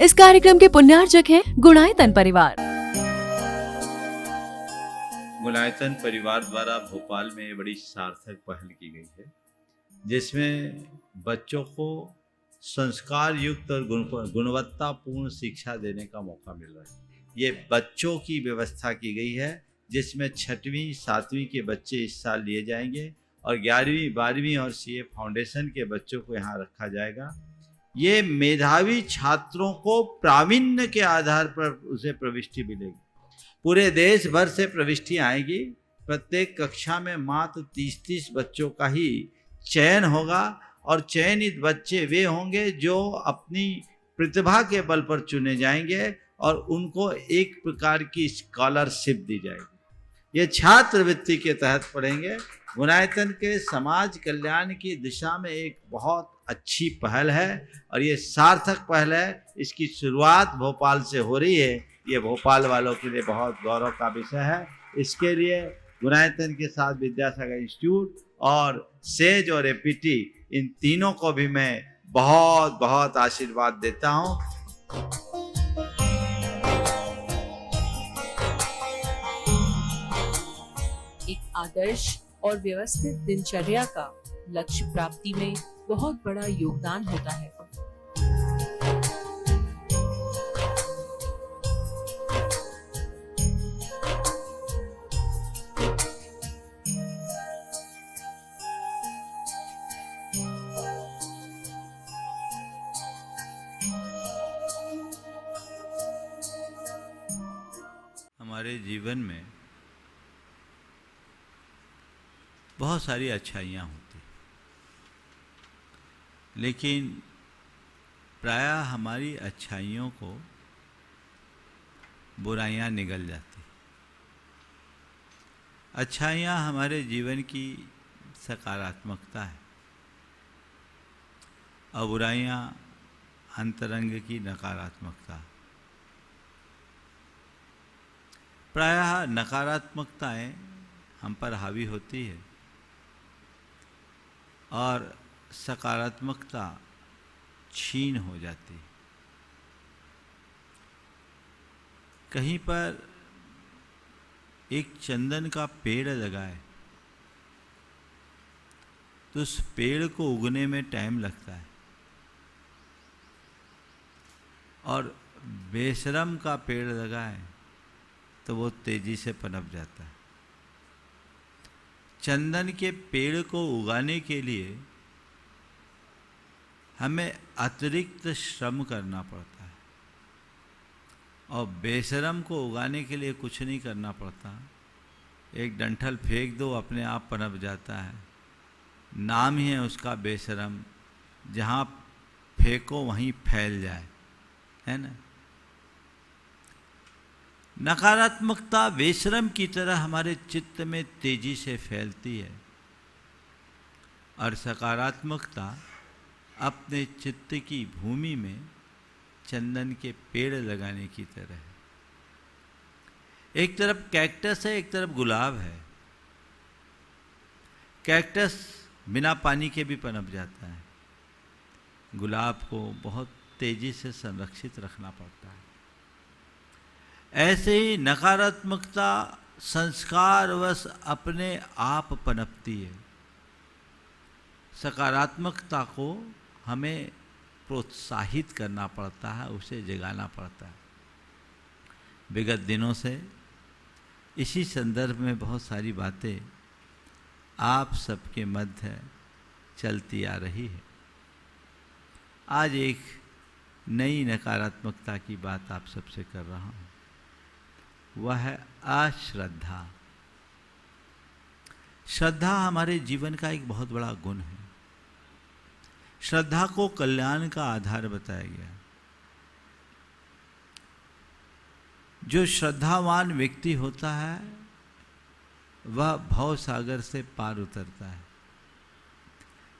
इस कार्यक्रम के पुण्यार्चक हैं गुणायतन परिवार। गुणायतन परिवार द्वारा भोपाल में बड़ी सार्थक पहल की गई है, जिसमें बच्चों को संस्कार युक्त और गुणवत्तापूर्ण शिक्षा देने का मौका मिल रहा है। ये बच्चों की व्यवस्था की गई है, जिसमें 6वीं 7वीं के बच्चे इस साल लिए जाएंगे और 11वीं 12वीं और सीए फाउंडेशन के बच्चों को यहाँ रखा जाएगा। ये मेधावी छात्रों को प्रावीण्य के आधार पर उसे प्रविष्टि मिलेगी। पूरे देश भर से प्रविष्टियाँ आएगी। प्रत्येक कक्षा में मात्र 30-30 बच्चों का ही चयन होगा और चयनित बच्चे वे होंगे जो अपनी प्रतिभा के बल पर चुने जाएंगे और उनको एक प्रकार की स्कॉलरशिप दी जाएगी। ये छात्रवृत्ति के तहत पढ़ेंगे। गुणायतन के समाज कल्याण की दिशा में एक बहुत अच्छी पहल है और ये सार्थक पहल है। इसकी शुरुआत भोपाल से हो रही है। ये भोपाल वालों के लिए बहुत गौरव का विषय है। इसके लिए गुणायतन के साथ विद्यासागर इंस्टीट्यूट और सेज और एपीटी, इन तीनों को भी मैं बहुत बहुत आशीर्वाद देता हूँ। एक आदर्श और व्यवस्थित दिनचर्या का लक्ष्य प्राप्ति में बहुत बड़ा योगदान होता है। हमारे जीवन में बहुत सारी अच्छाइयाँ होती, लेकिन प्रायः हमारी अच्छाइयों को बुराइयाँ निगल जाती। अच्छाइयाँ हमारे जीवन की सकारात्मकता है और बुराइयाँ अंतरंग की नकारात्मकता। प्रायः नकारात्मकताएं हम पर हावी होती है और सकारात्मकता छीन हो जाती है। कहीं पर एक चंदन का पेड़ लगाए तो उस पेड़ को उगने में टाइम लगता है और बेशरम का पेड़ लगाए तो वो तेजी से पनप जाता है। चंदन के पेड़ को उगाने के लिए हमें अतिरिक्त श्रम करना पड़ता है और बेशरम को उगाने के लिए कुछ नहीं करना पड़ता। एक डंठल फेंक दो, अपने आप पनप जाता है। नाम ही है उसका बेशरम, जहाँ फेंको वहीं फैल जाए, है ना। नकारात्मकता बेशरम की तरह हमारे चित्त में तेजी से फैलती है और सकारात्मकता अपने चित्त की भूमि में चंदन के पेड़ लगाने की तरह है। एक तरफ कैक्टस है, एक तरफ गुलाब है। कैक्टस बिना पानी के भी पनप जाता है, गुलाब को बहुत तेजी से संरक्षित रखना पड़ता है। ऐसे ही नकारात्मकता संस्कारवश अपने आप पनपती है। सकारात्मकता को हमें प्रोत्साहित करना पड़ता है, उसे जगाना पड़ता है। विगत दिनों से इसी संदर्भ में बहुत सारी बातें आप सबके मध्य चलती आ रही है। आज एक नई नकारात्मकता की बात आप सबसे कर रहा हूँ, वह है अश्रद्धा। श्रद्धा हमारे जीवन का एक बहुत बड़ा गुण है। श्रद्धा को कल्याण का आधार बताया गया। जो श्रद्धावान व्यक्ति होता है वह भव सागर से पार उतरता है।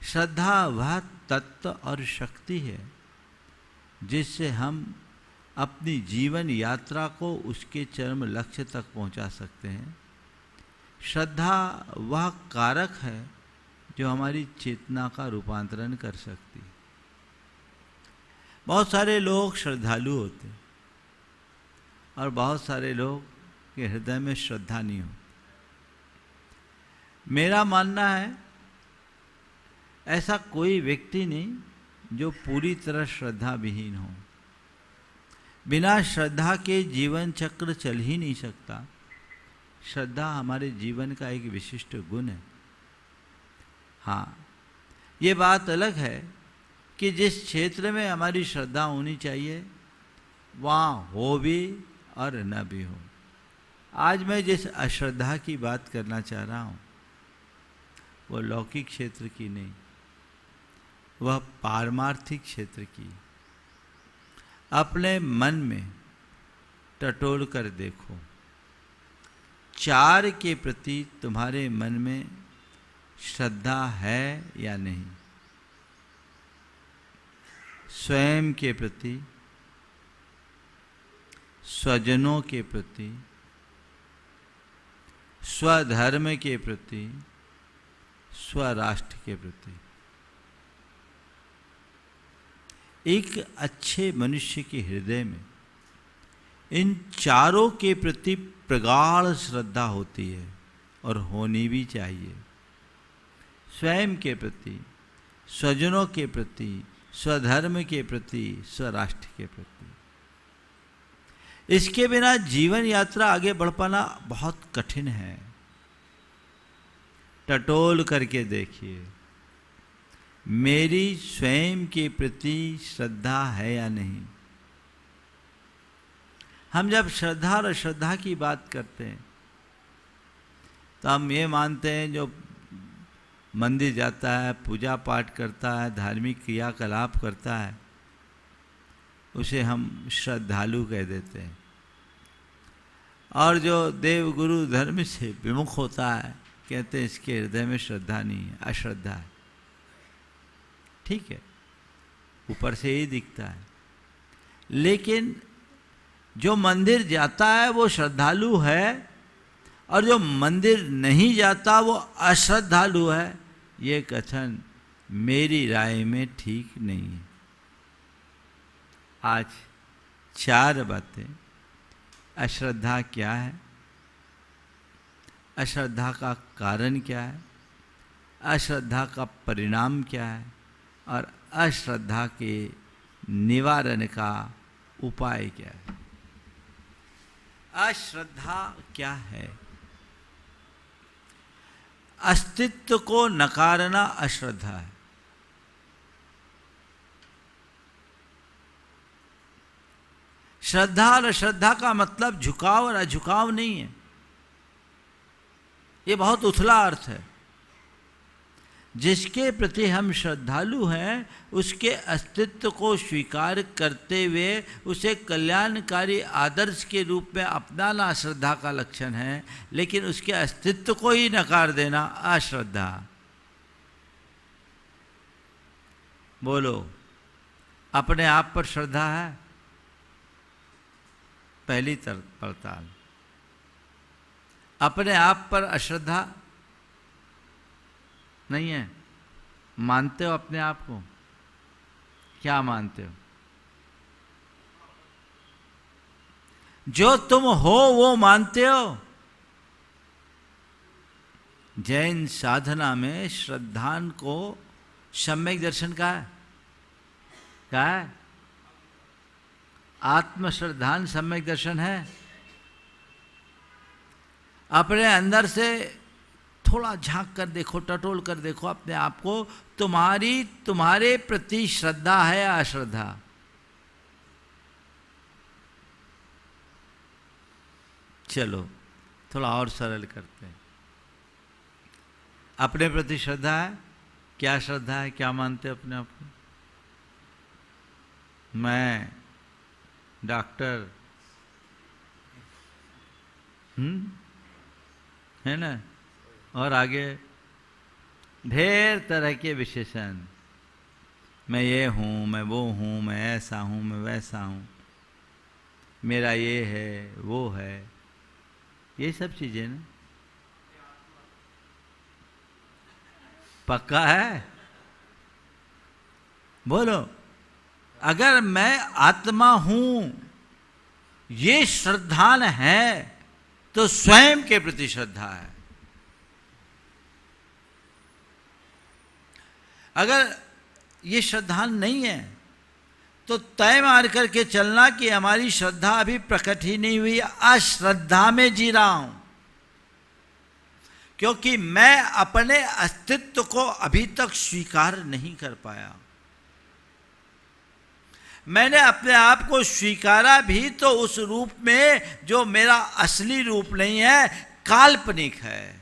श्रद्धा वह तत्व और शक्ति है जिससे हम अपनी जीवन यात्रा को उसके चरम लक्ष्य तक पहुंचा सकते हैं। श्रद्धा वह कारक है जो हमारी चेतना का रूपांतरण कर सकती है। बहुत सारे लोग श्रद्धालु होते और बहुत सारे लोग के हृदय में श्रद्धा नहीं हो। मेरा मानना है ऐसा कोई व्यक्ति नहीं जो पूरी तरह श्रद्धा विहीन हो। बिना श्रद्धा के जीवन चक्र चल ही नहीं सकता। श्रद्धा हमारे जीवन का एक विशिष्ट गुण है। हाँ, ये बात अलग है कि जिस क्षेत्र में हमारी श्रद्धा होनी चाहिए वहाँ हो भी और न भी हो। आज मैं जिस अश्रद्धा की बात करना चाह रहा हूँ वो लौकिक क्षेत्र की नहीं, वह पारमार्थिक क्षेत्र की। अपने मन में टटोल कर देखो, चार के प्रति तुम्हारे मन में श्रद्धा है या नहीं? स्वयं के प्रति, स्वजनों के प्रति, स्वधर्म के प्रति, स्वराष्ट्र के प्रति। एक अच्छे मनुष्य के हृदय में इन चारों के प्रति प्रगाढ़ श्रद्धा होती है और होनी भी चाहिए। स्वयं के प्रति, स्वजनों के प्रति, स्वधर्म के प्रति, स्वराष्ट्र के प्रति। इसके बिना जीवन यात्रा आगे बढ़ पाना बहुत कठिन है। टटोल करके देखिए, मेरी स्वयं के प्रति श्रद्धा है या नहीं? हम जब श्रद्धा और अश्रद्धा की बात करते हैं तो हम ये मानते हैं जो मंदिर जाता है, पूजा पाठ करता है, धार्मिक क्रियाकलाप करता है, उसे हम श्रद्धालु कह देते हैं। और जो देव गुरु धर्म से विमुख होता है कहते हैं इसके हृदय में श्रद्धा नहीं है, अश्रद्धा है। ठीक है, ऊपर से ही दिखता है, लेकिन जो मंदिर जाता है वो श्रद्धालु है और जो मंदिर नहीं जाता वो अश्रद्धालु है। ये कथन मेरी राय में ठीक नहीं है। आज चार बातें। अश्रद्धा क्या है, अश्रद्धा का कारण क्या है, अश्रद्धा का परिणाम क्या है और अश्रद्धा के निवारण का उपाय क्या है। अश्रद्धा क्या है? अस्तित्व को नकारना अश्रद्धा है। श्रद्धा और अश्रद्धा का मतलब झुकाव और अझुकाव नहीं है। ये बहुत उथला अर्थ है। जिसके प्रति हम श्रद्धालु हैं उसके अस्तित्व को स्वीकार करते हुए उसे कल्याणकारी आदर्श के रूप में अपनाना श्रद्धा का लक्षण है, लेकिन उसके अस्तित्व को ही नकार देना अश्रद्धा। बोलो, अपने आप पर श्रद्धा है? पहली पड़ताल। अपने आप पर अश्रद्धा नहीं है? मानते हो अपने आप को? क्या मानते हो? जो तुम हो वो मानते हो? जैन साधना में श्रद्धान को सम्यक दर्शन का है। क्या है? आत्मश्रद्धान सम्यक दर्शन है। अपने अंदर से थोड़ा झांक कर देखो, टटोल कर देखो अपने आप को, तुम्हारे प्रति श्रद्धा है या अश्रद्धा? चलो थोड़ा और सरल करते हैं। अपने प्रति श्रद्धा है? क्या श्रद्धा है? क्या मानते हो अपने आप को? मैं डॉक्टर है ना, और आगे ढेर तरह के विशेषण। मैं ये हूँ, मैं वो हूँ, मैं ऐसा हूँ, मैं वैसा हूँ, मेरा ये है, वो है, ये सब चीज़ें ना। पक्का है? बोलो। अगर मैं आत्मा हूं, ये श्रद्धान है, तो स्वयं के प्रति श्रद्धा है। अगर ये श्रद्धान नहीं है तो तय मार करके चलना कि हमारी श्रद्धा अभी प्रकट ही नहीं हुई, अश्रद्धा में जी रहा हूं, क्योंकि मैं अपने अस्तित्व को अभी तक स्वीकार नहीं कर पाया। मैंने अपने आप को स्वीकारा भी तो उस रूप में जो मेरा असली रूप नहीं है, काल्पनिक है।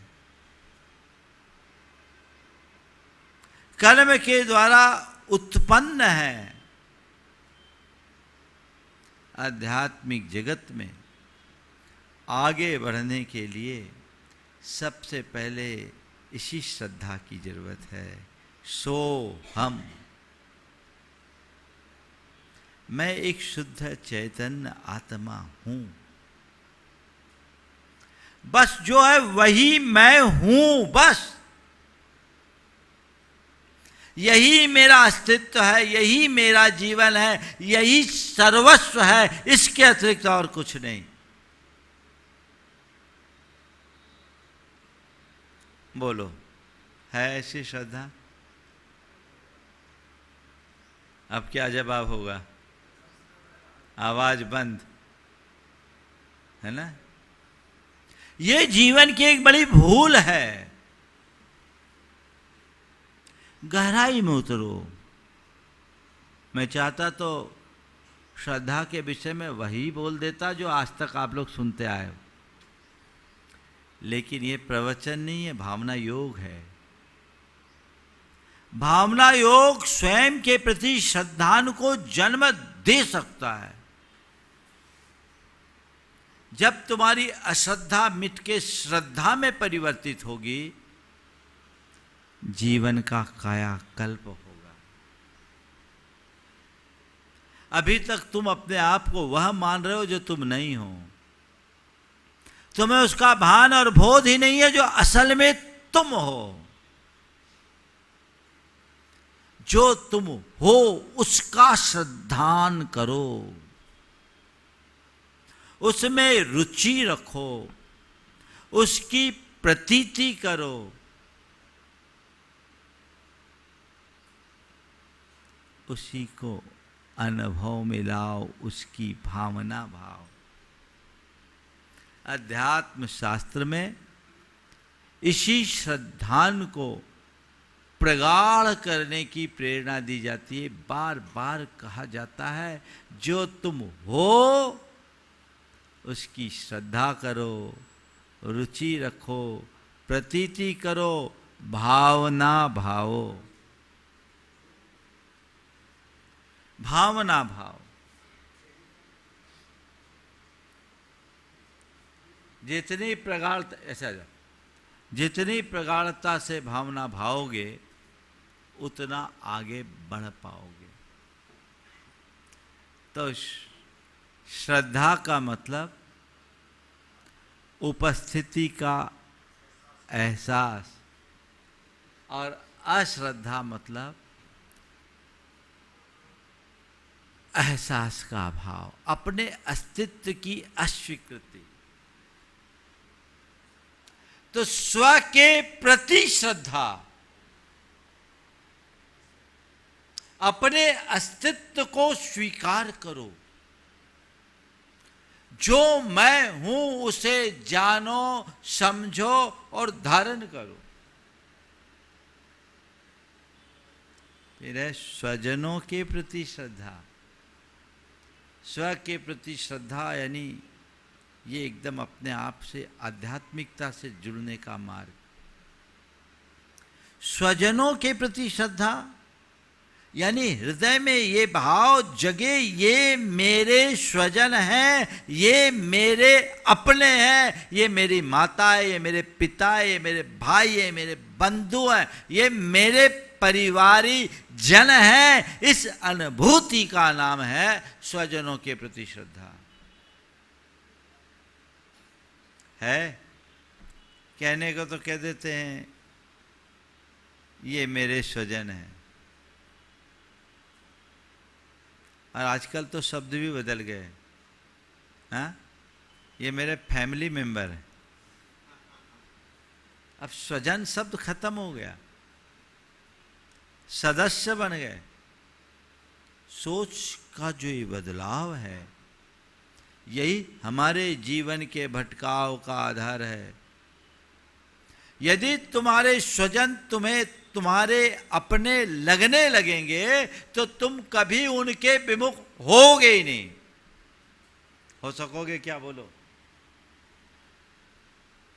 कर्म के द्वारा उत्पन्न है। आध्यात्मिक जगत में आगे बढ़ने के लिए सबसे पहले इसी श्रद्धा की जरूरत है। सो हम, मैं एक शुद्ध चैतन्य आत्मा हूं, बस जो है वही मैं हूं, बस यही मेरा अस्तित्व है, यही मेरा जीवन है, यही सर्वस्व है, इसके अतिरिक्त और कुछ नहीं। बोलो, है ऐसी श्रद्धा? अब क्या जवाब होगा? आवाज बंद है ना। ये जीवन की एक बड़ी भूल है। गहराई में उतरो। मैं चाहता तो श्रद्धा के विषय में वही बोल देता जो आज तक आप लोग सुनते आए हो, लेकिन ये प्रवचन नहीं है, भावना योग है। भावना योग स्वयं के प्रति श्रद्धा को जन्म दे सकता है। जब तुम्हारी अश्रद्धा मिट के श्रद्धा में परिवर्तित होगी, जीवन का कायाकल्प होगा। अभी तक तुम अपने आप को वह मान रहे हो जो तुम नहीं हो। तुम्हें उसका भान और बोध ही नहीं है जो असल में तुम हो। जो तुम हो उसका श्रद्धान करो, उसमें रुचि रखो, उसकी प्रतीति करो। उसी को अनुभव में लाओ, उसकी भावना भाव। अध्यात्म शास्त्र में इसी श्रद्धान को प्रगाढ़ करने की प्रेरणा दी जाती है। बार बार कहा जाता है, जो तुम हो उसकी श्रद्धा करो, रुचि रखो, प्रतीति करो, भावना भावो। भावना भाव। जितनी प्रगाढ़ता, ऐसा जितनी प्रगाढ़ता से भावना भाओगे उतना आगे बढ़ पाओगे। तो श्रद्धा का मतलब उपस्थिति का एहसास, और अश्रद्धा मतलब एहसास का भाव, अपने अस्तित्व की अस्वीकृति। तो स्व के प्रति श्रद्धा, अपने अस्तित्व को स्वीकार करो। जो मैं हूं उसे जानो, समझो और धारण करो। फिर है स्वजनों के प्रति श्रद्धा। स्व के प्रति श्रद्धा यानी ये एकदम अपने आप से आध्यात्मिकता से जुड़ने का मार्ग। स्वजनों के प्रति श्रद्धा यानी हृदय में ये भाव जगे, ये मेरे स्वजन हैं, ये मेरे अपने हैं, ये मेरी माता है, ये मेरे पिता है, ये मेरे भाई है, मेरे बंधु हैं, ये मेरे परिवारी जन हैं। इस अनुभूति का नाम है स्वजनों के प्रति श्रद्धा। है कहने को तो कह देते हैं ये मेरे स्वजन हैं, और आजकल तो शब्द भी बदल गए। हाँ, ये मेरे फैमिली मेंबर है, अब स्वजन शब्द खत्म हो गया, सदस्य बन गए। सोच का जो ये बदलाव है, यही हमारे जीवन के भटकाव का आधार है। यदि तुम्हारे स्वजन तुम्हें तुम्हारे अपने लगने लगेंगे तो तुम कभी उनके विमुख होगे ही नहीं। हो सकोगे क्या? बोलो।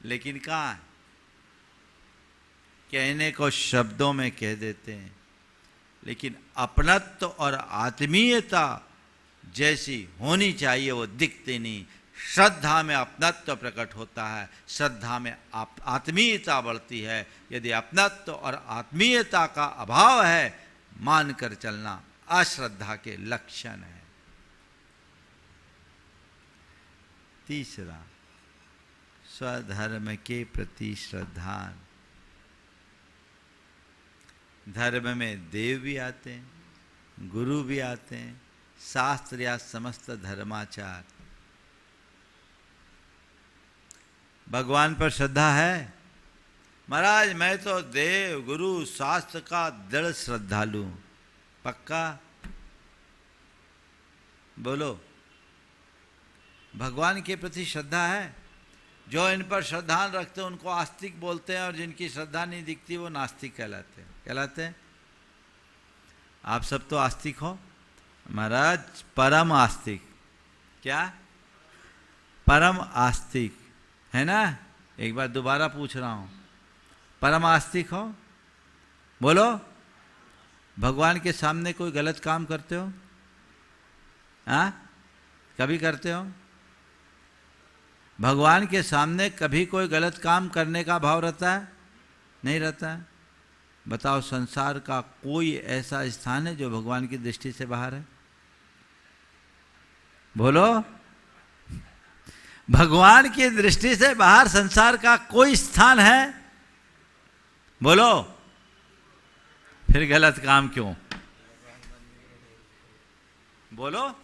लेकिन कहाँ है? कहने को शब्दों में कह देते हैं, लेकिन अपनत्व और आत्मीयता जैसी होनी चाहिए वो दिखती नहीं। श्रद्धा में अपनत्व प्रकट होता है, श्रद्धा में आत्मीयता बढ़ती है। यदि अपनत्व और आत्मीयता का अभाव है, मानकर चलना अश्रद्धा के लक्षण है। तीसरा, स्वधर्म के प्रति श्रद्धा। धर्म में देव भी आते हैं, गुरु भी आते हैं, शास्त्र या समस्त धर्माचार। भगवान पर श्रद्धा है? महाराज मैं तो देव गुरु शास्त्र का दृढ़ श्रद्धालु। पक्का? बोलो। भगवान के प्रति श्रद्धा है? जो इन पर श्रद्धा रखते हैं उनको आस्तिक बोलते हैं, और जिनकी श्रद्धा नहीं दिखती वो नास्तिक कहलाते हैं। कहलाते हैं? आप सब तो आस्तिक हो महाराज, परम आस्तिक। क्या? परम आस्तिक है ना? एक बार दोबारा पूछ रहा हूं, परम आस्तिक हो? बोलो। भगवान के सामने कोई गलत काम करते हो? हाँ, कभी करते हो? भगवान के सामने कभी कोई गलत काम करने का भाव रहता है? नहीं रहता है। बताओ, संसार का कोई ऐसा स्थान है जो भगवान की दृष्टि से बाहर है? बोलो। भगवान की दृष्टि से बाहर संसार का कोई स्थान है? बोलो। फिर गलत काम क्यों? बोलो।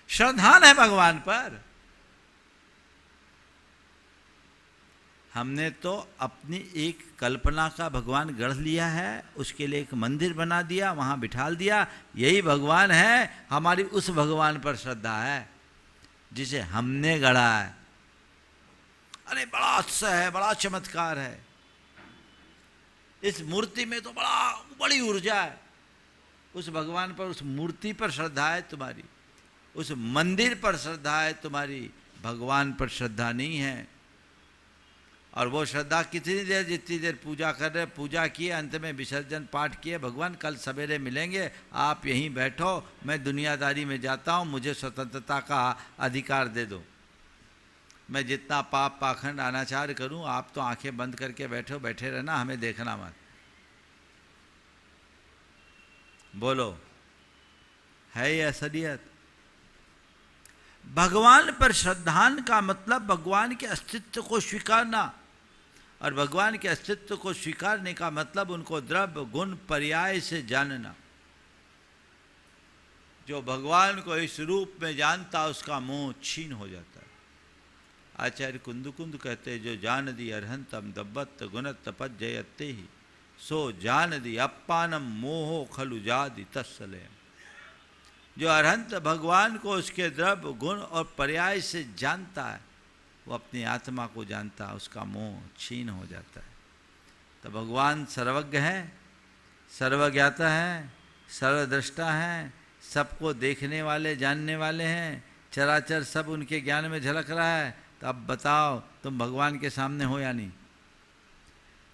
श्रद्धा है भगवान पर। हमने तो अपनी एक कल्पना का भगवान गढ़ लिया है, उसके लिए एक मंदिर बना दिया, वहाँ बिठाल दिया, यही भगवान है। हमारी उस भगवान पर श्रद्धा है जिसे हमने गढ़ा है। अरे बड़ा अच्छा है, बड़ा चमत्कार है, इस मूर्ति में तो बड़ी ऊर्जा है। उस भगवान पर, उस मूर्ति पर श्रद्धा है तुम्हारी, उस मंदिर पर श्रद्धा है तुम्हारी, भगवान पर श्रद्धा नहीं है। और वो श्रद्धा कितनी देर? जितनी देर पूजा कर रहे, पूजा किए, अंत में विसर्जन पाठ किए, भगवान कल सवेरे मिलेंगे, आप यहीं बैठो, मैं दुनियादारी में जाता हूँ, मुझे स्वतंत्रता का अधिकार दे दो। मैं जितना पाप पाखंड अनाचार करूँ, आप तो आंखें बंद करके बैठे रहना, हमें देखना मत। बोलो, है ये असलियत? भगवान पर श्रद्धान का मतलब भगवान के अस्तित्व को स्वीकारना, और भगवान के अस्तित्व को स्वीकारने का मतलब उनको द्रव्य गुण पर्याय से जानना। जो भगवान को इस रूप में जानता, उसका मोह छीन हो जाता है। आचार्य कुंद कहते हैं, जो जान दी अरहंतम दब्बत गुणत तपत जयते ही, सो जान दी अपानम मोहो खलु जादि तत्सले। जो अरहंत भगवान को उसके द्रव्य गुण और पर्याय से जानता है, वो अपनी आत्मा को जानता है, उसका मोह छीन हो जाता है। तो भगवान सर्वज्ञ है, सर्वज्ञाता है, सर्वद्रष्टा है, सबको देखने वाले, जानने वाले हैं, चराचर सब उनके ज्ञान में झलक रहा है। तो अब बताओ, तुम भगवान के सामने हो या नहीं?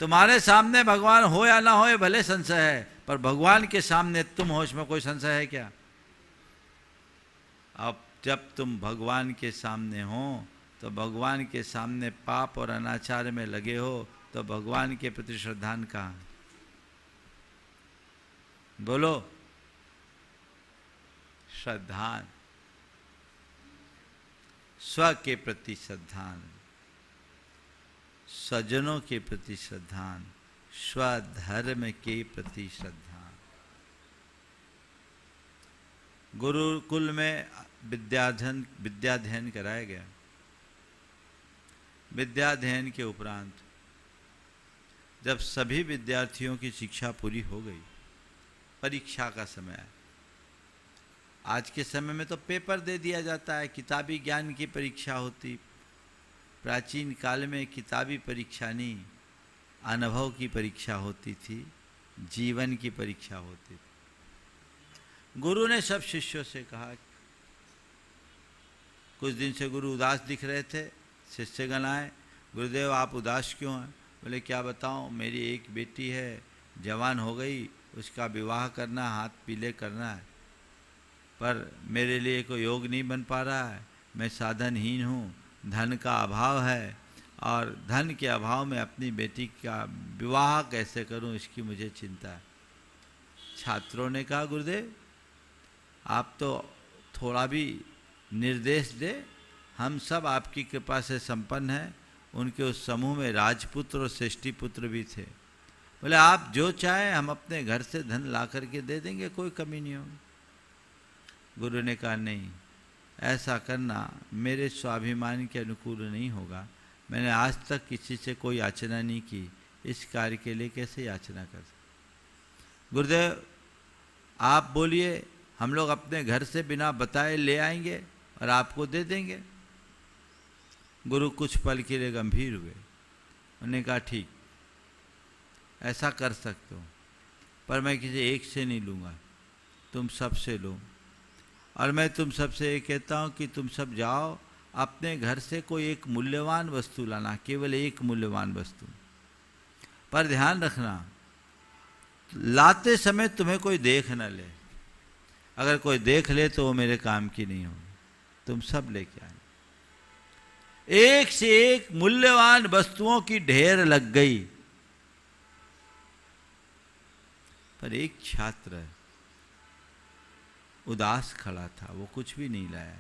तुम्हारे सामने भगवान हो या ना हो, भले संशय है, पर भगवान के सामने तुम हो, इसमें कोई संशय है क्या? अब जब तुम भगवान के सामने हो, तो भगवान के सामने पाप और अनाचार में लगे हो, तो भगवान के प्रति श्रद्धान कहाँ? बोलो। श्रद्धान, स्व के प्रति श्रद्धान, स्वजनों के प्रति श्रद्धान, स्वधर्म के प्रति श्रद्धान। गुरुकुल में विद्याध्ययन कराया गया। विद्याध्ययन के उपरांत जब सभी विद्यार्थियों की शिक्षा पूरी हो गई, परीक्षा का समय आया। आज के समय में तो पेपर दे दिया जाता है, किताबी ज्ञान की परीक्षा होती। प्राचीन काल में किताबी परीक्षा नहीं, अनुभव की परीक्षा होती थी, जीवन की परीक्षा होती थी। गुरु ने सब शिष्यों से कहा, कुछ दिन से गुरु उदास दिख रहे थे। शिष्यगण आए, गुरुदेव आप उदास क्यों हैं? बोले क्या बताऊं, मेरी एक बेटी है, जवान हो गई, उसका विवाह करना, हाथ पीले करना है, पर मेरे लिए कोई योग नहीं बन पा रहा है। मैं साधनहीन हूँ, धन का अभाव है, और धन के अभाव में अपनी बेटी का विवाह कैसे करूँ, इसकी मुझे चिंता है। छात्रों ने कहा, गुरुदेव आप तो थोड़ा भी निर्देश दे, हम सब आपकी कृपा से संपन्न हैं। उनके उस समूह में राजपुत्र और श्रेष्ठी पुत्र भी थे। बोले आप जो चाहे हम अपने घर से धन ला करके दे देंगे, कोई कमी नहीं होगी। गुरु ने कहा नहीं, ऐसा करना मेरे स्वाभिमान के अनुकूल नहीं होगा। मैंने आज तक किसी से कोई याचना नहीं की, इस कार्य के लिए कैसे याचना कर सकते? गुरुदेव आप बोलिए, हम लोग अपने घर से बिना बताए ले आएंगे और आपको दे देंगे। गुरु कुछ पल के लिए गंभीर हुए। उन्होंने कहा ठीक, ऐसा कर सकते हो, पर मैं किसी एक से नहीं लूँगा, तुम सब से लो। और मैं तुम सबसे ये कहता हूँ कि तुम सब जाओ, अपने घर से कोई एक मूल्यवान वस्तु लाना, केवल एक मूल्यवान वस्तु। पर ध्यान रखना, लाते समय तुम्हें कोई देख न ले। अगर कोई देख ले तो वो मेरे काम की नहीं होगी। तुम सब लेके आए। एक से एक मूल्यवान वस्तुओं की ढेर लग गई, पर एक छात्र उदास खड़ा था, वो कुछ भी नहीं लाया।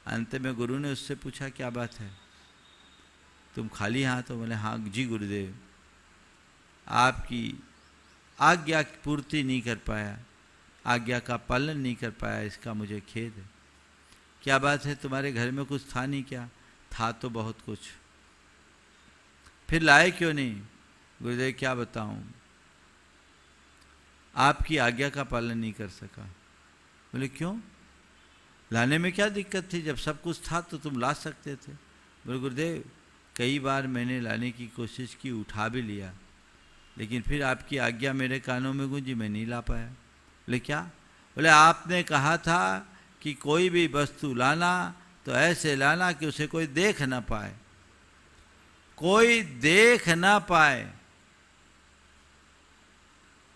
अंत में गुरु ने उससे पूछा क्या बात है, तुम खाली हाथ हो? बोले हाँ जी गुरुदेव, आपकी आज्ञा की पूर्ति नहीं कर पाया, आज्ञा का पालन नहीं कर पाया, इसका मुझे खेद है। क्या बात है, तुम्हारे घर में कुछ था नहीं क्या? था तो बहुत कुछ, फिर लाए क्यों नहीं? गुरुदेव क्या बताऊं, आपकी आज्ञा का पालन नहीं कर सका। बोले क्यों, लाने में क्या दिक्कत थी? जब सब कुछ था तो तुम ला सकते थे। बोले गुरुदेव कई बार मैंने लाने की कोशिश की, उठा भी लिया, लेकिन फिर आपकी आज्ञा मेरे कानों में गूंजी, मैं नहीं ला पाया। बोले क्या? बोले आपने कहा था कि कोई भी वस्तु लाना तो ऐसे लाना कि उसे कोई देख ना पाए, कोई देख ना पाए।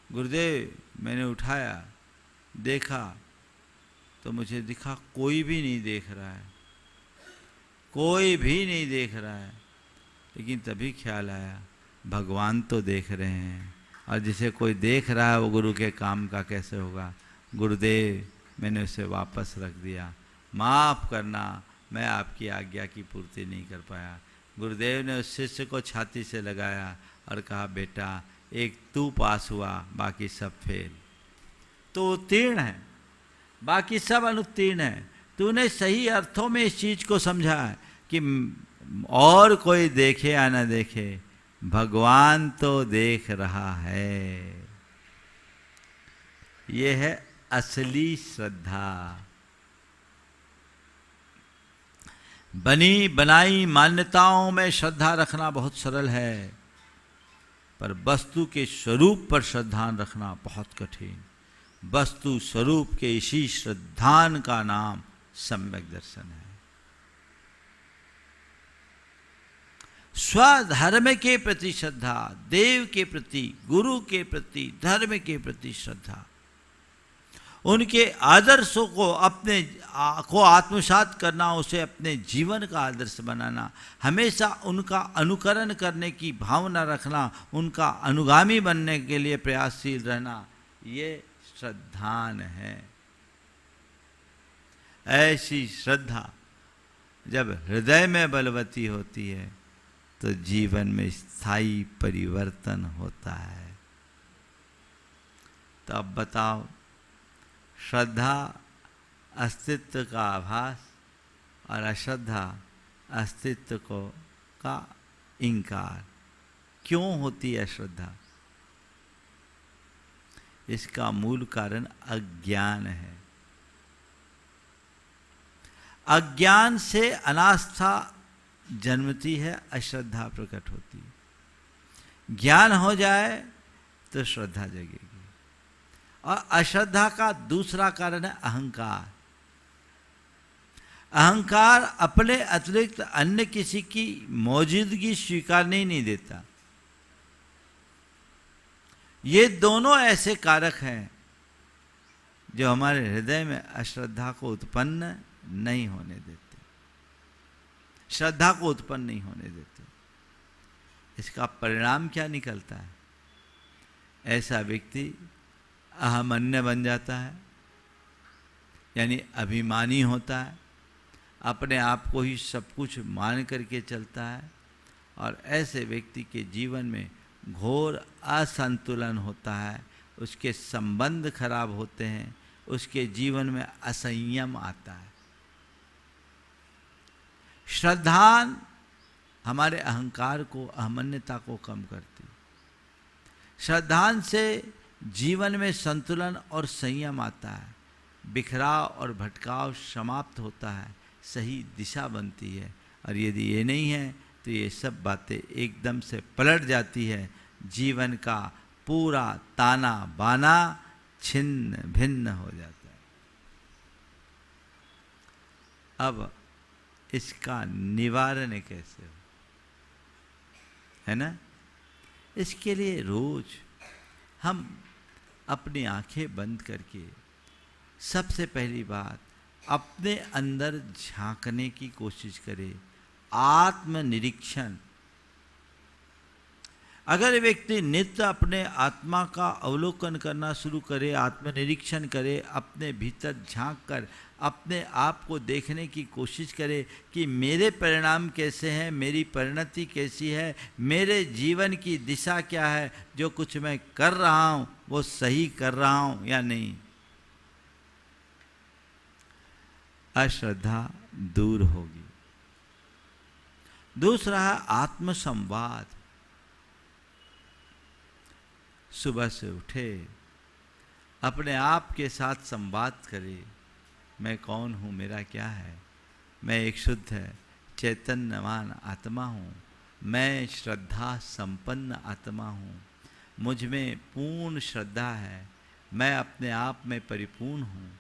गुरुदेव मैंने उठाया, देखा तो मुझे दिखा कोई भी नहीं देख रहा है, कोई भी नहीं देख रहा है। लेकिन तभी ख्याल आया भगवान तो देख रहे हैं, और जिसे कोई देख रहा है वो गुरु के काम का कैसे होगा। गुरुदेव मैंने उसे वापस रख दिया, माफ़ करना, मैं आपकी आज्ञा की पूर्ति नहीं कर पाया। गुरुदेव ने उस शिष्य को छाती से लगाया और कहा बेटा एक तू पास हुआ, बाकी सब फेल। तो उत्तीर्ण है, बाकी सब अनुत्तीर्ण है। तूने सही अर्थों में इस चीज को समझा है कि और कोई देखे या ना देखे, भगवान तो देख रहा है। ये है असली श्रद्धा। बनी बनाई मान्यताओं में श्रद्धा रखना बहुत सरल है, पर वस्तु के स्वरूप पर श्रद्धा रखना बहुत कठिन। वस्तु स्वरूप के इसी श्रद्धान का नाम सम्यक दर्शन है। स्वधर्म के प्रति श्रद्धा, देव के प्रति, गुरु के प्रति, धर्म के प्रति श्रद्धा, उनके आदर्शों को अपने को आत्मसात करना, उसे अपने जीवन का आदर्श बनाना, हमेशा उनका अनुकरण करने की भावना रखना, उनका अनुगामी बनने के लिए प्रयासशील रहना, ये श्रद्धान है। ऐसी श्रद्धा जब हृदय में बलवती होती है तो जीवन में स्थायी परिवर्तन होता है। तो अब बताओ, श्रद्धा अस्तित्व का आभास और अश्रद्धा अस्तित्व का इंकार। क्यों होती है श्रद्धा? इसका मूल कारण अज्ञान है। अज्ञान से अनास्था जन्मती है, अश्रद्धा प्रकट होती है। ज्ञान हो जाए तो श्रद्धा जगेगी। और अश्रद्धा का दूसरा कारण है अहंकार। अहंकार अपने अतिरिक्त अन्य किसी की मौजूदगी स्वीकारने नहीं देता। ये दोनों ऐसे कारक हैं जो हमारे हृदय में अश्रद्धा को उत्पन्न नहीं होने देते, श्रद्धा को उत्पन्न नहीं होने देते। इसका परिणाम क्या निकलता है? ऐसा व्यक्ति अहमन्य बन जाता है, यानी अभिमानी होता है, अपने आप को ही सब कुछ मान करके चलता है। और ऐसे व्यक्ति के जीवन में घोर असंतुलन होता है, उसके संबंध खराब होते हैं, उसके जीवन में असंयम आता है। श्रद्धा हमारे अहंकार को, अहमन्यता को कम करती। श्रद्धा से जीवन में संतुलन और संयम आता है, बिखराव और भटकाव समाप्त होता है, सही दिशा बनती है। और यदि ये नहीं है तो ये सब बातें एकदम से पलट जाती है, जीवन का पूरा ताना बाना छिन्न भिन्न हो जाता है। अब इसका निवारण कैसे हो, है ना? इसके लिए रोज हम अपनी आंखें बंद करके सबसे पहली बात अपने अंदर झांकने की कोशिश करें, आत्मनिरीक्षण। अगर व्यक्ति नित्य अपने आत्मा का अवलोकन करना शुरू करे, आत्मनिरीक्षण करे, अपने भीतर झांक कर अपने आप को देखने की कोशिश करे कि मेरे परिणाम कैसे हैं, मेरी परिणति कैसी है, मेरे जीवन की दिशा क्या है, जो कुछ मैं कर रहा हूँ वो सही कर रहा हूँ या नहीं, अश्रद्धा दूर होगी। दूसरा है आत्मसंवाद। सुबह से उठे, अपने आप के साथ संवाद करे, मैं कौन हूँ, मेरा क्या है, मैं एक शुद्ध चैतन्यवान आत्मा हूँ, मैं श्रद्धा संपन्न आत्मा हूँ, मुझ में पूर्ण श्रद्धा है, मैं अपने आप में परिपूर्ण हूँ,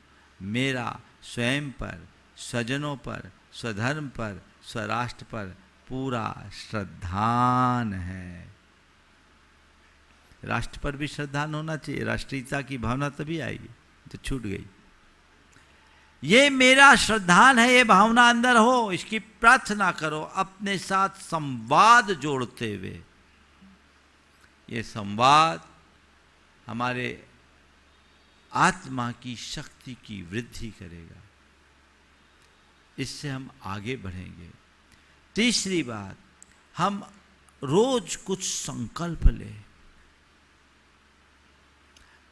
मेरा स्वयं पर, स्वजनों पर, स्वधर्म पर, स्वराष्ट्र पर पूरा श्रद्धान है। राष्ट्र पर भी श्रद्धान होना चाहिए, राष्ट्रीयता की भावना तभी आएगी, तो छूट गई। ये मेरा श्रद्धान है, ये भावना अंदर हो, इसकी प्रार्थना करो अपने साथ संवाद जोड़ते हुए। ये संवाद हमारे आत्मा की शक्ति की वृद्धि करेगा, इससे हम आगे बढ़ेंगे। तीसरी बात, हम रोज कुछ संकल्प लें।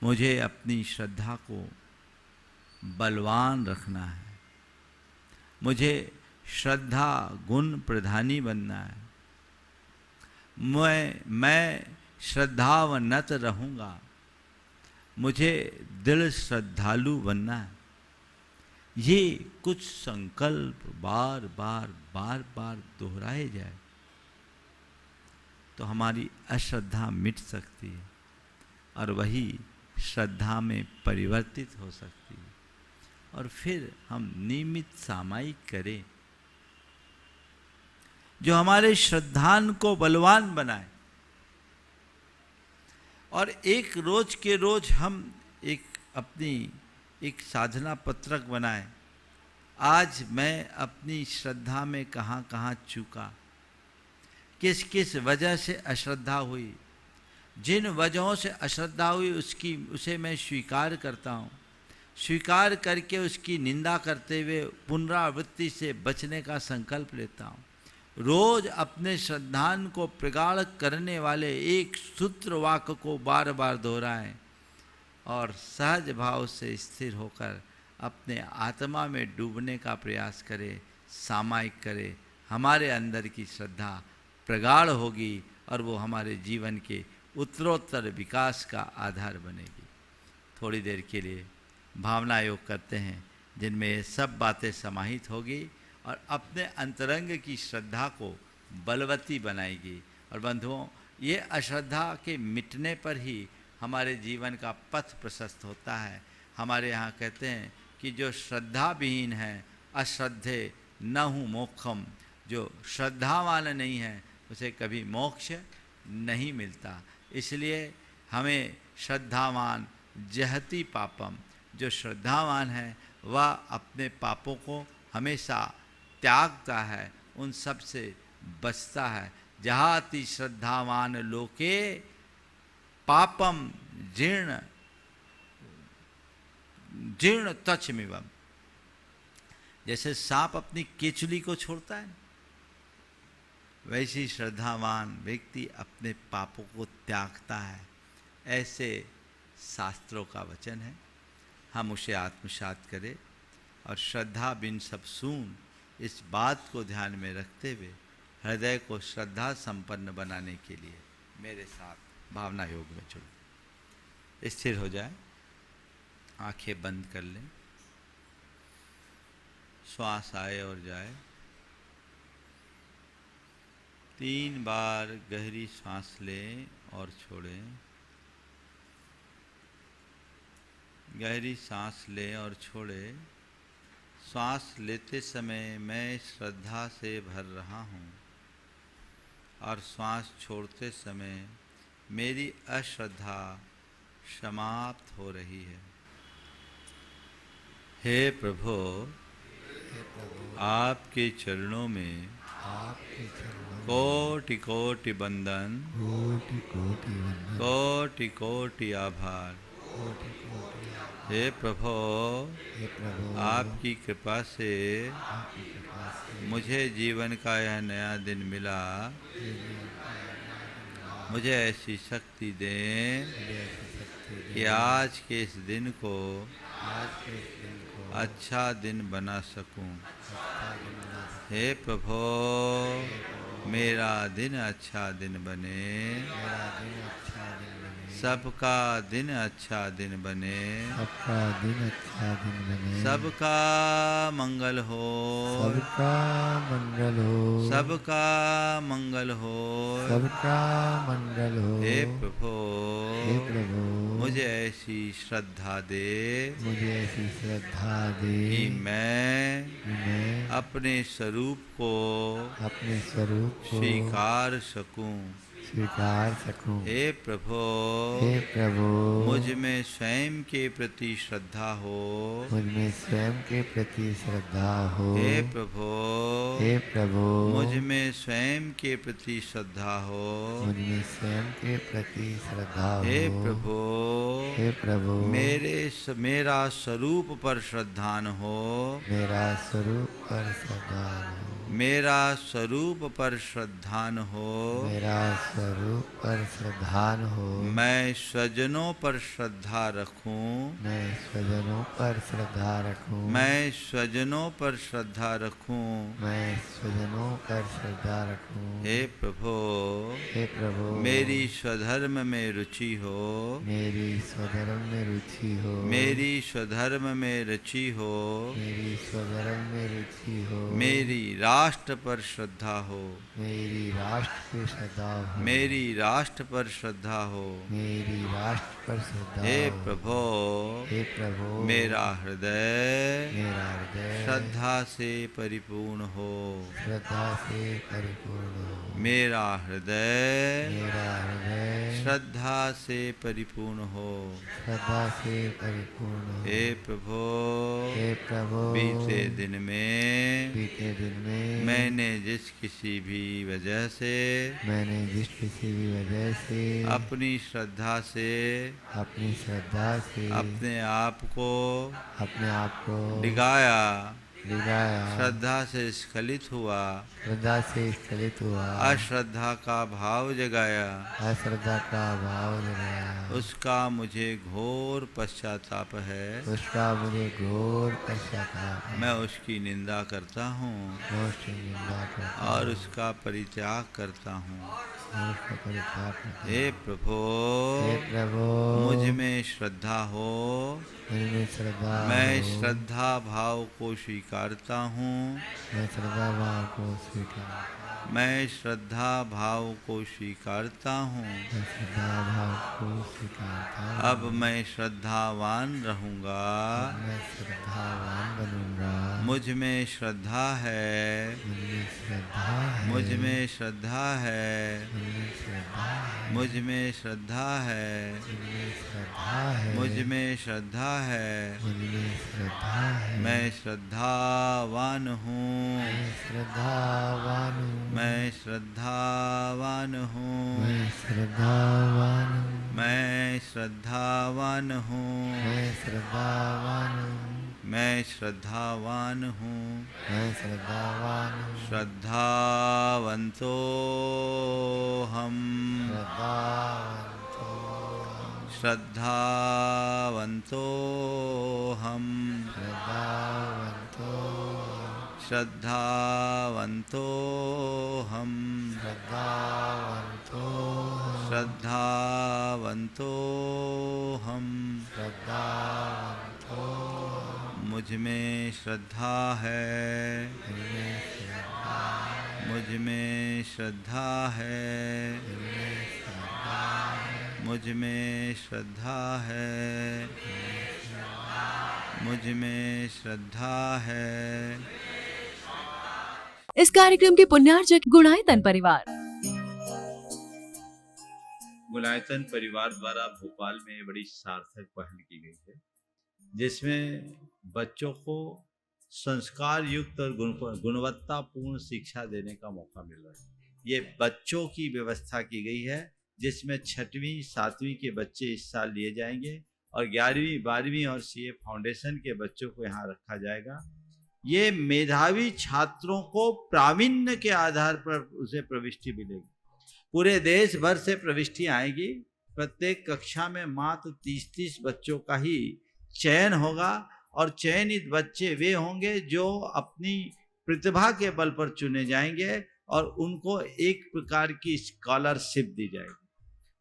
मुझे अपनी श्रद्धा को बलवान रखना है, मुझे श्रद्धा गुण प्रधानी बनना है, मैं श्रद्धावनत रहूँगा, मुझे दिल श्रद्धालु बनना है। ये कुछ संकल्प बार बार दोहराए जाए तो हमारी अश्रद्धा मिट सकती है और वही श्रद्धा में परिवर्तित हो सकती है। और फिर हम नियमित सामायिक करें जो हमारे श्रद्धान को बलवान बनाए। और एक रोज के रोज हम अपनी एक साधना पत्रक बनाए। आज मैं अपनी श्रद्धा में कहाँ कहाँ चूका, किस किस वजह से अश्रद्धा हुई, जिन वजहों से अश्रद्धा हुई उसे मैं स्वीकार करता हूँ। स्वीकार करके उसकी निंदा करते हुए पुनरावृत्ति से बचने का संकल्प लेता हूँ। रोज अपने श्रद्धान को प्रगाढ़ करने वाले एक सूत्र वाक्य को बार बार दोहराएं और सहज भाव से स्थिर होकर अपने आत्मा में डूबने का प्रयास करें, सामायिक करें, हमारे अंदर की श्रद्धा प्रगाढ़ होगी और वो हमारे जीवन के उत्तरोत्तर विकास का आधार बनेगी। थोड़ी देर के लिए भावना योग करते हैं जिनमें ये सब बातें समाहित होगी और अपने अंतरंग की श्रद्धा को बलवती बनाएगी। और बंधुओं, ये अश्रद्धा के मिटने पर ही हमारे जीवन का पथ प्रशस्त होता है। हमारे यहाँ कहते हैं कि जो श्रद्धा विहीन है अश्रद्धे न हूँ मोक्षम, जो श्रद्धावान नहीं है उसे कभी मोक्ष नहीं मिलता। इसलिए हमें श्रद्धावान जहति पापम, जो श्रद्धावान है वह अपने पापों को हमेशा त्यागता है, उन सब से बचता है। जहाति श्रद्धावान लोके पापम जीर्ण जीर्ण तचमिवम। जैसे सांप अपनी केचुली को छोड़ता है, वैसे श्रद्धावान व्यक्ति अपने पापों को त्यागता है। ऐसे शास्त्रों का वचन है, हम उसे आत्मसात करें और श्रद्धा बिन सब सून, इस बात को ध्यान में रखते हुए हृदय को श्रद्धा संपन्न बनाने के लिए मेरे साथ भावना योग में जुड़ो। स्थिर हो जाए, आंखें बंद कर लें, श्वास आए और जाए। 3 बार गहरी सांस लें और छोड़ें, गहरी सांस लें और छोड़ें। सांस लेते समय मैं श्रद्धा से भर रहा हूँ और श्वास छोड़ते समय मेरी अश्रद्धा समाप्त हो रही है। हे प्रभु, आपके चरणों में कोटि कोटि बंदन, कोटि कोटि आभार। हे प्रभु, आपकी कृपा से मुझे जीवन का यह नया दिन मिला। मुझे ऐसी शक्ति दें कि आज के इस दिन को अच्छा दिन बना सकूं। हे प्रभु, मेरा दिन अच्छा दिन बने, सबका दिन अच्छा दिन बने, सबका दिन अच्छा दिन बने, सबका मंगल हो, सबका मंगल हो, सबका मंगल हो, सबका मंगल हो। हे प्रभु, हे प्रभु, मुझे ऐसी श्रद्धा दे, मुझे ऐसी श्रद्धा दे कि मैं मैं अपने स्वरूप को अपने स्वरूप को स्वीकार सकूं। स्वीकार सकूं। हे प्रभु, हे प्रभु, मुझ में स्वयं के प्रति श्रद्धा हो, मुझ में स्वयं के प्रति श्रद्धा हो। हे प्रभु, हे प्रभु, मुझ में स्वयं के प्रति श्रद्धा हो, मुझ में स्वयं के प्रति श्रद्धा हो। हे प्रभु, हे प्रभु, मेरा स्वरूप पर श्रद्धान हो, मेरा स्वरूप पर श्रद्धान हो, मेरा स्वरूप पर श्रद्धान हो, मेरा स्वरूप पर श्रद्धान हो। मैं स्वजनों पर श्रद्धा रखूं, मैं स्वजनों पर श्रद्धा रखूं, मैं स्वजनों पर श्रद्धा रखूं। मैं स्वजनों पर श्रद्धा रखूं। हे प्रभु, हे प्रभु, मेरी स्वधर्म में रुचि हो, मेरी स्वधर्म में रुचि हो, मेरी स्वधर्म में रुचि हो, मेरी स्वधर्म में रुचि हो, मेरी राष्ट्र पर श्रद्धा हो, मेरी राष्ट्र पे श्रद्धा हो, मेरी राष्ट्र पर श्रद्धा हो। मेरी राष्ट्र पर श्रद्धा हे हो। प्रभु, हे प्रभु, मेरा हृदय मेरा हृदय श्रद्धा से परिपूर्ण हो, श्रद्धा से परिपूर्ण हो। मेरा हृदय मेरा हृदय श्रद्धा से परिपूर्ण हो। श्रद्धा से परिपूर्ण हो। हे प्रभु, हे प्रभु, बीते दिन में बीते दिन में मैंने जिस किसी भी वजह से मैंने जिस किसी भी वजह से अपनी श्रद्धा से अपनी श्रद्धा से अपने आप को अपने आप को डिगाया, लीलाया श्रद्धा से स्खलित हुआ, श्रद्धा से स्खलित हुआ, अश्रद्धा का भाव जगाया, अश्रद्धा का भाव जगाया, उसका मुझे घोर पश्चाताप है। उसका मुझे घोर पश्चाताप है। मैं उसकी निंदा करता हूँ मैं उसकी निंदा करता हूँ और उसका परित्याग करता हूँ। और उसका परित्याग करता हूँ। हे प्रभु, हे प्रभु, मुझ में श्रद्धा हो। मुझ में श्रद्धा मैं हो। श्रद्धा भाव को स्वीकारता हूँ। मैं श्रद्धा भाव को स्वीकार मैं श्रद्धा भाव को स्वीकारता हूँ। मैं श्रद्धा भाव को स्वीकारता हूँ। अब मैं श्रद्धावान रहूँगा। मैं श्रद्धावान बनूंगा। मुझ में श्रद्धा है, मुझ में श्रद्धा है, मुझ में श्रद्धा है, मुझ में श्रद्धा है, मुझ में श्रद्धा है, मुझ में श्रद्धा है, मुझ में श्रद्धा है। मुझ में श्रद्धा है। मैं श्रद्धावान हूँ। मैं श्रद्धावान हूँ। मैं श्रद्धावान हूँ। मैं श्रद्धावान हूँ। मैं श्रद्धावान हूँ। मैं श्रद्धावान हूँ। मैं श्रद्धावान हूँ। मैं श्रद्धावान हूँ। श्रद्धावंतो हम, श्रद्धावंतो हम, श्रद्धावंतो हम, श्रद्धावंतो हम, श्रद्धावंतो हम, श्रद्धावंतो हम, श्रद्धावंतो हम। श्रद्धावंतो हम। मुझ में श्रद्धा है, मुझ में श्रद्धा है, मुझ में श्रद्धा है, मुझ में श्रद्धा है। इस कार्यक्रम के पुण्यार्जक गुणायतन परिवार। गुणायतन परिवार द्वारा भोपाल में बड़ी सार्थक पहल की गई है, जिसमें बच्चों को संस्कार युक्त और गुणवत्तापूर्ण शिक्षा देने का मौका मिल रहा है। ये बच्चों की व्यवस्था की गई है, जिसमें 6वीं 7वीं के बच्चे इस साल लिए जाएंगे और 11वीं 12वीं और सीए फाउंडेशन के बच्चों को यहाँ रखा जाएगा। ये मेधावी छात्रों को प्रावीण्य के आधार पर उसे प्रविष्टि मिलेगी। पूरे देश भर से प्रविष्टि आएगी। प्रत्येक कक्षा में मात्र 30-30 बच्चों का ही चयन होगा और चयनित बच्चे वे होंगे जो अपनी प्रतिभा के बल पर चुने जाएंगे और उनको एक प्रकार की स्कॉलरशिप दी जाएगी।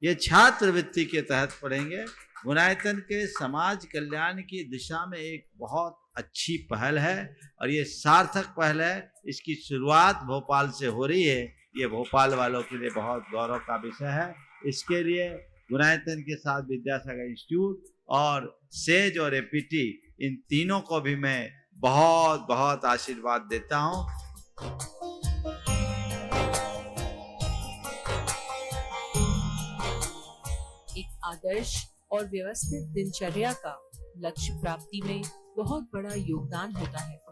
ये छात्रवृत्ति के तहत पढ़ेंगे। गुणायतन के समाज कल्याण की दिशा में एक बहुत अच्छी पहल है और ये सार्थक पहल है। इसकी शुरुआत भोपाल से हो रही है। ये भोपाल वालों के लिए बहुत गौरव का विषय है। इसके लिए गुणायतन के साथ विद्यासागर इंस्टीट्यूट और सेज और एपीटी, इन तीनों को भी मैं बहुत बहुत आशीर्वाद देता हूँ। एक आदर्श और व्यवस्थित दिनचर्या का लक्ष्य प्राप्ति में बहुत बड़ा योगदान होता है।